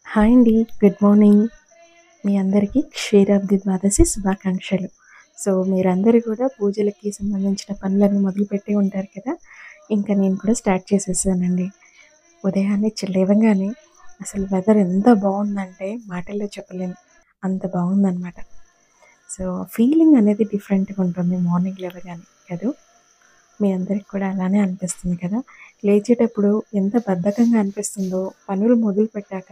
Hi అండి. Good morning. మీ అందరికీ క్షీరాబ్ది ద్వాదశి శుభాకాంక్షలు. సో, మీరందరూ కూడా పూజలకి సంబంధించిన పనులన్నీ మొదలుపెట్టి ఉంటారు కదా! ఇంకా నేను కూడా స్టార్ట్ చేసేసానండి. ఉదయాన్నే లేవంగానే అసలు వెదర్ ఎంత బావుందంటే మాటల్లో చెప్పలేను. అంత బావుందనమాట. సో, ఫీలింగ్ అనేది డిఫరెంట్‌గా ఉంటుంది మార్నింగ్ లేవగానే కదూ! మీ అందరికి కూడా అలానే అనిపిస్తుంది కదా! లేచేటప్పుడు ఎంత బద్ధకంగా అనిపిస్తుందో పనులు మొదలుపెట్టాక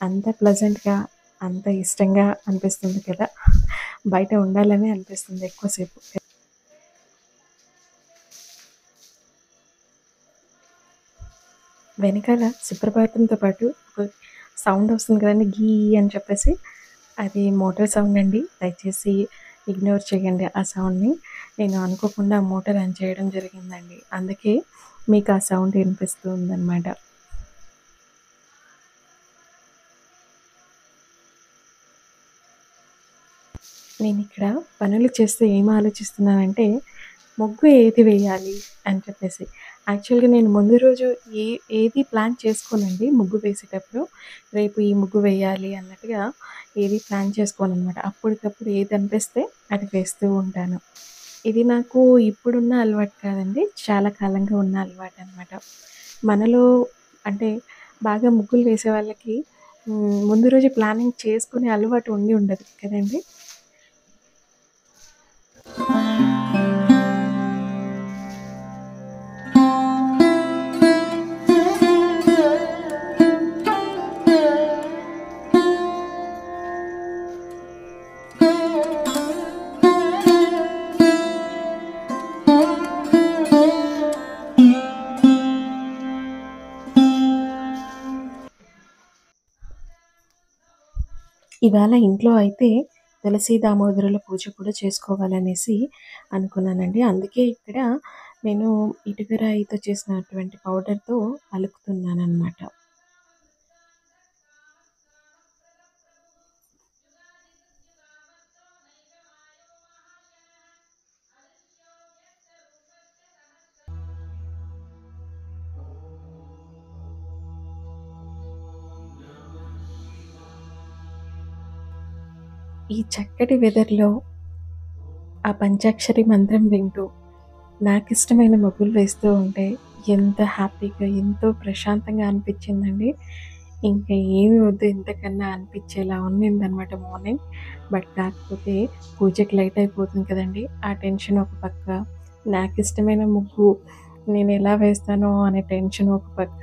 అంత ప్లెజెంట్‌గా, అంత ఇష్టంగా అనిపిస్తుంది కదా! బయట ఉండాలనే అనిపిస్తుంది ఎక్కువ సేపు. వెనకాల సుప్రభాతంతో పాటు ఒక సౌండ్ వస్తుంది కదండీ! గీ అని చెప్పేసి అది మోటార్ సౌండ్ అండి. దయచేసి ఇగ్నోర్ చేయండి ఆ సౌండ్‌ని. నేను అనుకోకుండా మోటార్ ఆన్ చేయడం జరిగిందండి. అందుకే మీకు ఆ సౌండ్ వినిపిస్తూ ఉందనమాట. నేనిక్కడ పనులు చేస్తూ ఏం ఆలోచిస్తున్నానంటే, ముగ్గు ఏది వేయాలి అని చెప్పేసి. యాక్చువల్‌గా నేను ముందు రోజు ఏది ప్లాన్ చేసుకోనండి ముగ్గు వేసేటప్పుడు. రేపు ఈ ముగ్గు వేయాలి అన్నట్టుగా ఏది ప్లాన్ చేసుకోననమాట. అప్పటికప్పుడు ఏది అనిపిస్తే అది వేస్తూ ఉంటాను. ఇది నాకు ఇప్పుడున్న అలవాటు కాదండి. చాలా కాలంగా ఉన్న అలవాటనమాట. మనలో అంటే బాగా ముగ్గులు వేసే వాళ్ళకి ముందు రోజు ప్లానింగ్ చేసుకునే అలవాటు ఉండి ఉండదు కదండీ! ఇవాళ ఇంట్లో అయితే తులసి దామోదరుల పూజ కూడా చేసుకోవాలనేసి అనుకున్నానండి. అందుకే ఇక్కడ నేను ఇటుక రాయితో చేసినటువంటి పౌడర్‌తో అలుకుతున్నాననమాట. ఈ చక్కటి వెదర్‌లో ఆ పంచాక్షరి మంత్రం వింటూ నాకిష్టమైన ముగ్గులు వేస్తూ ఉంటే ఎంత హ్యాపీగా, ఎంతో ప్రశాంతంగా అనిపించిందండి. ఇంకా ఏమి వద్దు ఇంతకన్నా అనిపించేలా ఉన్నిందనమాట మార్నింగ్. బట్ కాకపోతే పూజకి లేట్ అయిపోతుంది కదండీ! ఆ టెన్షన్ ఒక పక్క, నాకిష్టమైన ముగ్గు నేనెలా వేస్తానో అనే టెన్షన్ ఒక పక్క.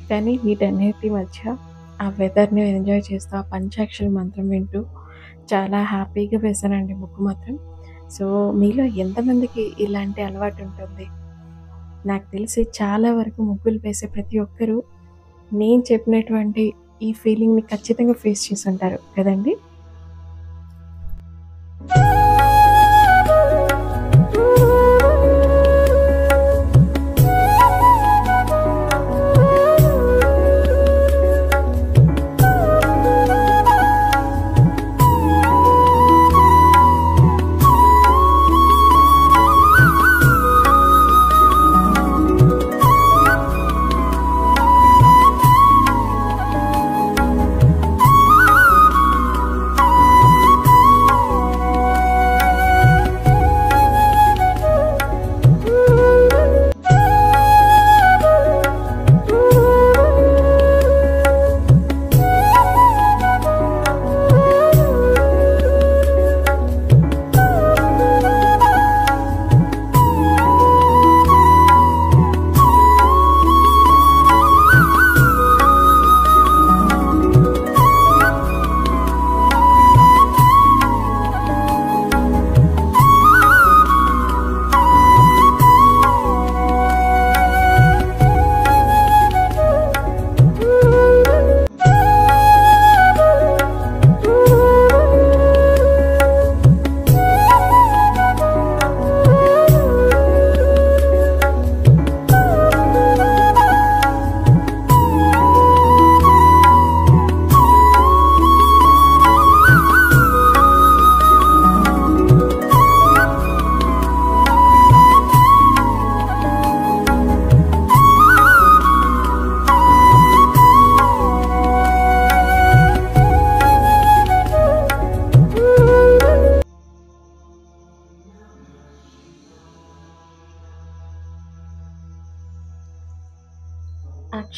కానీ వీటన్నిటి మధ్య ఆ వెదర్‌ని ఎంజాయ్ చేస్తూ, ఆ పంచాక్షరి మంత్రం వింటూ చాలా హ్యాపీగా వేశానండి ముగ్గు మాత్రం. సో, మీలో ఎంతమందికి ఇలాంటి అలవాటుంటుంది? నాకు తెలిసి చాలా వరకు ముగ్గులు వేసే ప్రతి ఒక్కరు నేను చెప్పినటువంటి ఈ ఫీలింగ్‌ని ఖచ్చితంగా ఫేస్ చేసుంటారు కదండీ!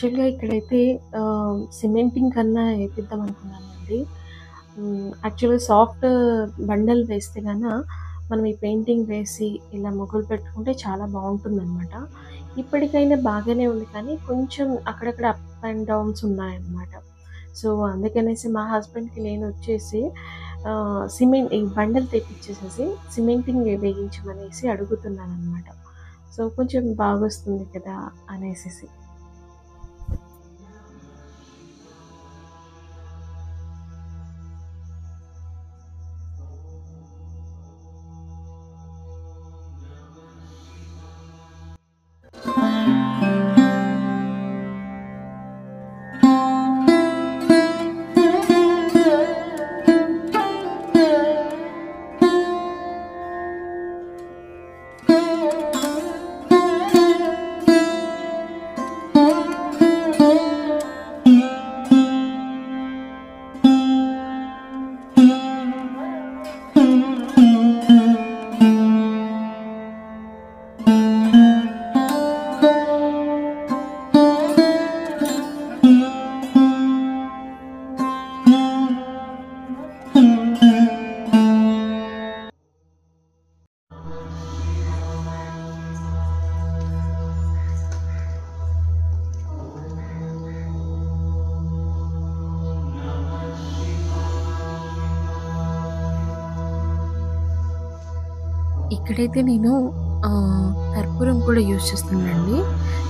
యాక్చువల్‌గా ఇక్కడైతే సిమెంటింగ్ కన్నా ఏపిద్దాం అనుకున్నానండి. యాక్చువల్‌గా సాఫ్ట్ బండలు వేస్తే మనం ఈ పెయింటింగ్ వేసి ఇలా ముగ్గులు పెట్టుకుంటే చాలా బావుంటుందనమాట. ఇప్పటికైనా బాగానే ఉంది కానీ కొంచెం అక్కడక్కడ అప్ అండ్ డౌన్స్ ఉన్నాయన్నమాట. సో, అందుకనేసి మా హస్బెండ్‌కి నేనొచ్చేసి ఈ బండలు తెప్పిచ్చేసేసి సిమెంటింగ్ వేయించమనేసి అడుగుతున్నాననమాట. సో, కొంచెం బాగొస్తుంది కదా! అనేసేసి. ఇక్కడైతే నేను కర్పూరం కూడా యూజ్ చేస్తున్నానండి.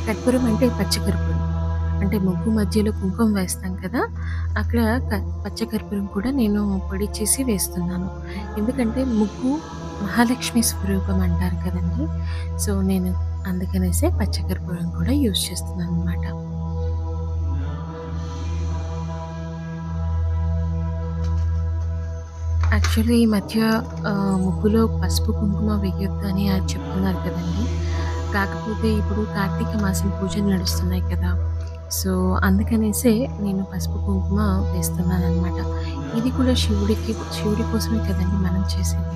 కర్పూరం అంటే పచ్చ కర్పూరం. అంటే ముగ్గు మధ్యలో కుంకుమ వేస్తాం కదా! అక్కడ పచ్చ కర్పూరం కూడా నేను పొడి చేసి వేస్తున్నాను. ఎందుకంటే ముగ్గు మహాలక్ష్మి స్వరూపం అంటారు కదండీ! సో, నేను అందుకనేసే పచ్చ కర్పూరం కూడా యూజ్ చేస్తున్నాననమాట. యాక్చువల్లీ ఈ మధ్య ముగ్గులో పసుపు, కుంకుమ వేయొద్దని చెప్తున్నారు కదండీ! కాకపోతే ఇప్పుడు కార్తీక మాసం పూజలు నడుస్తున్నాయి కదా! సో, అందుకనేసే నేను పసుపు, కుంకుమ వేస్తున్నాననమాట. ఇది కూడా శివుడి కోసమే కదండీ మనం చేసేది.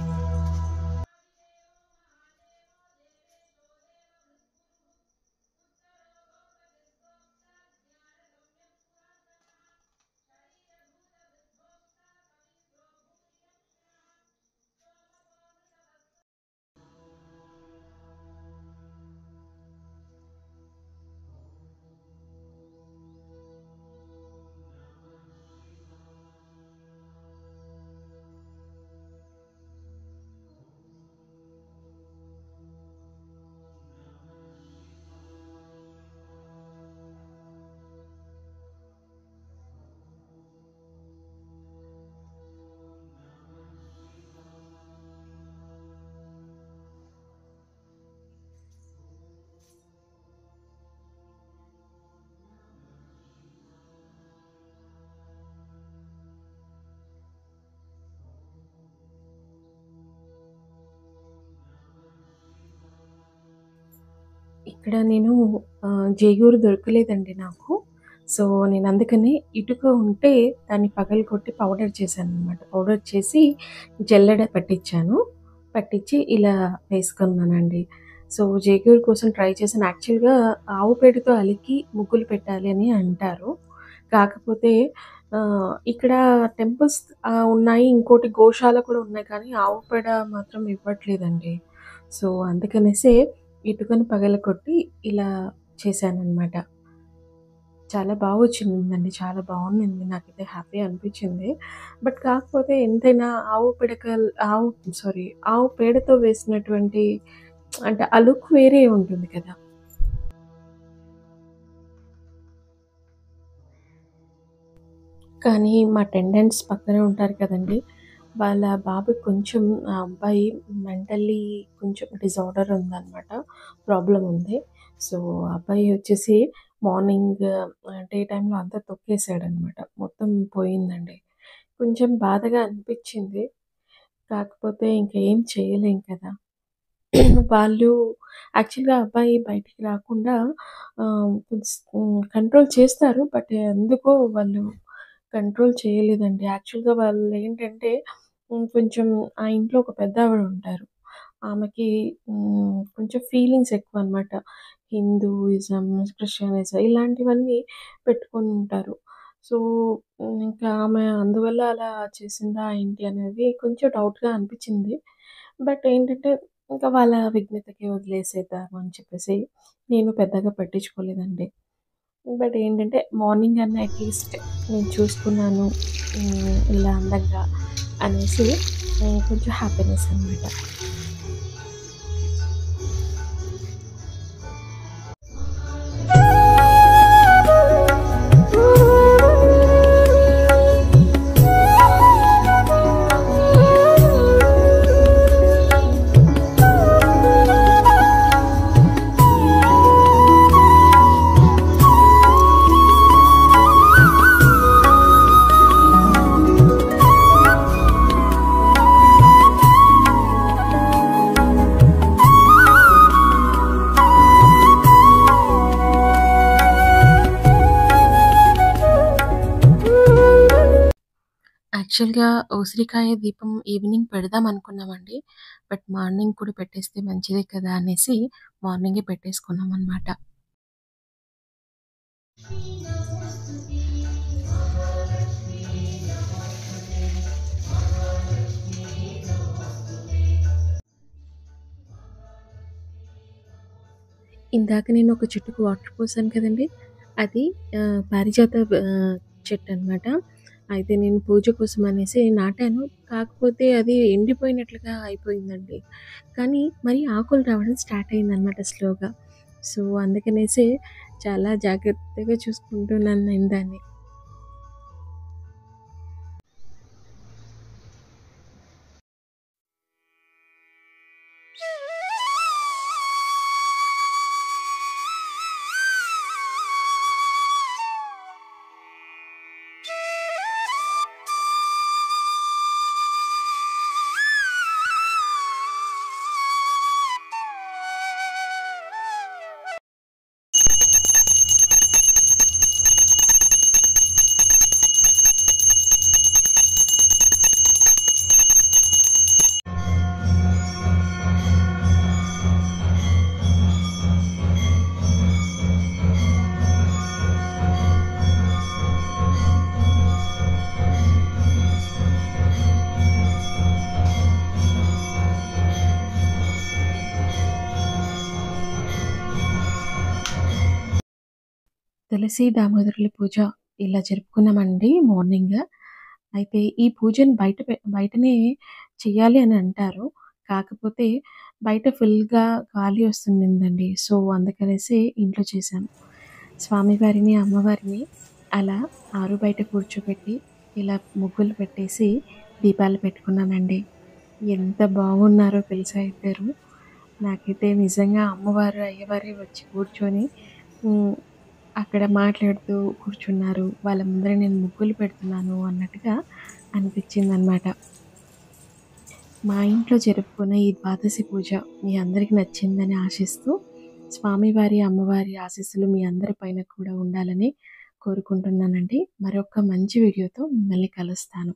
ఇక్కడ నేను జేగూరు దొరకలేదండి నాకు. సో, నేనందుకనే ఇటుక ఉంటే దాన్ని పగలగొట్టి పౌడర్ చేశాననమాట. పౌడర్ చేసి జల్లెడ పట్టిచ్చాను. పట్టిచ్చి ఇలా వేసుకున్నానండి. సో, జేగూరు కోసం ట్రై చేశాను. యాక్చువల్‌గా ఆవు పేడతో అలికి ముగ్గులు పెట్టాలి అని అంటారు. కాకపోతే ఇక్కడ టెంపుల్స్ ఉన్నాయి. ఇంకోటి గోశాల కూడా ఉన్నాయి కానీ ఆవు పేడ మాత్రం ఇవ్వట్లేదండి. సో, అందుకనేసే ఇటుకని పగలగొట్టి ఇలా చేశాననమాట. చాలా వచ్చిందండి. చాలా బావుండింది. నాకైతే హ్యాపీ అనిపిచ్చింది. బట్ కాకపోతే ఎంతైనా ఆవు సారీ ఆవు పేడతో వేసినటువంటి అంటే ఆ లుక్ వేరే ఉంటుంది కదా! కానీ మా అటెండెంట్స్ పక్కనే ఉంటారు కదండీ! వాళ్ళ బాబుకి కొంచెం ఆ అబ్బాయి మెంటల్లీ కొంచెం డిజార్డర్ ఉందనమాట. ప్రాబ్లమ్ ఉంది. సో, అబ్బాయి వచ్చేసి మార్నింగ్ డే టైమ్‌లో అంతా తొక్కేసాడనమాట. మొత్తం పోయిందండి. కొంచెం బాధగా అనిపిచ్చింది. కాకపోతే ఇంక ఏం చేయలేం కదా! వాళ్ళు యాక్చువల్‌గా అబ్బాయి బయటికి రాకుండా కంట్రోల్ చేస్తారు. బట్ ఎందుకో వాళ్ళు కంట్రోల్ చేయలేదండి. యాక్చువల్‌గా వాళ్ళేంటంటే కొంచెం ఆ ఇంట్లో ఒక పెద్దావిడ ఉంటారు. ఆమెకి కొంచెం ఫీలింగ్స్ ఎక్కువనమాట. హిందూయిజం, క్రిస్టియనిజం ఇలాంటివన్నీ పెట్టుకొని ఉంటారు. సో, ఇంకా ఆమె అందువల్ల అలా చేసిందా ఏంటి అనేది కొంచెం డౌట్‌గా అనిపిచ్చింది. బట్ ఏంటంటే, ఇంకా వాళ్ళ విఘ్నతకి వదిలేసేద్దాం అని చెప్పేసి నేను పెద్దగా పట్టించుకోలేదండి. బట్ ఏంటంటే, మార్నింగ్ అన్నా అట్‌లీస్ట్ నేను చూసుకున్నాను ఇలా అందంగా అనేసి కొంచెం హ్యాపీనెస్ అనమాట. యాక్చువల్‌గా ఉసిరికాయ దీపం ఈవినింగ్ పెడదామనుకున్నామండి. బట్ మార్నింగ్ కూడా పెట్టేస్తే మంచిదే కదా! అనేసి మార్నింగే పెట్టేసుకున్నామనమాట. ఇందాక నేను ఒక చెట్టుకి వాటర్ పోసాను కదండీ! అది పారిజాత చెట్టనమాట. అయితే నేను పూజ కోసం అనేసి నాటాను. కాకపోతే అది ఎండిపోయినట్లుగా అయిపోయిందండి. కానీ మరి ఆకులు రావడం స్టార్ట్ అయిందనమాట స్లోగా. సో, అందుకనేసి చాలా జాగ్రత్తగా చూసుకుంటున్నాను నేను దాన్ని. తులసి దామోదరుల పూజ ఇలా జరుపుకున్నామండి మార్నింగ్. అయితే ఈ పూజను బయటనే చెయ్యాలి అని అంటారు. కాకపోతే బయట ఫుల్‌గా గాలి వస్తుండిందండి. సో, అందుకనేసి ఇంట్లో చేశాను. స్వామివారిని, అమ్మవారిని అలా ఆరు బయట కూర్చోబెట్టి ఇలా ముగ్గులు పెట్టేసి దీపాలు పెట్టుకున్నానండి. ఎంత బాగున్నారో తెలుసా ఇద్దరు. నాకైతే నిజంగా అమ్మవారు, అయ్యవారే వచ్చి కూర్చొని హ్మ్. అక్కడ మాట్లాడుతూ కూర్చున్నారు. వాళ్ళ ముందర నేను ముగ్గులు పెడుతున్నాను అన్నట్టుగా అనిపించిందనమాట. మా ఇంట్లో జరుపుకునే ఈ ద్వాదశి పూజ మీ అందరికి నచ్చిందని ఆశిస్తూ, స్వామివారి, అమ్మవారి ఆశీస్సులు మీ అందరి పైన కూడా ఉండాలని కోరుకుంటున్నానండి. మరొక మంచి వీడియోతో మిమ్మల్ని కలుస్తాను.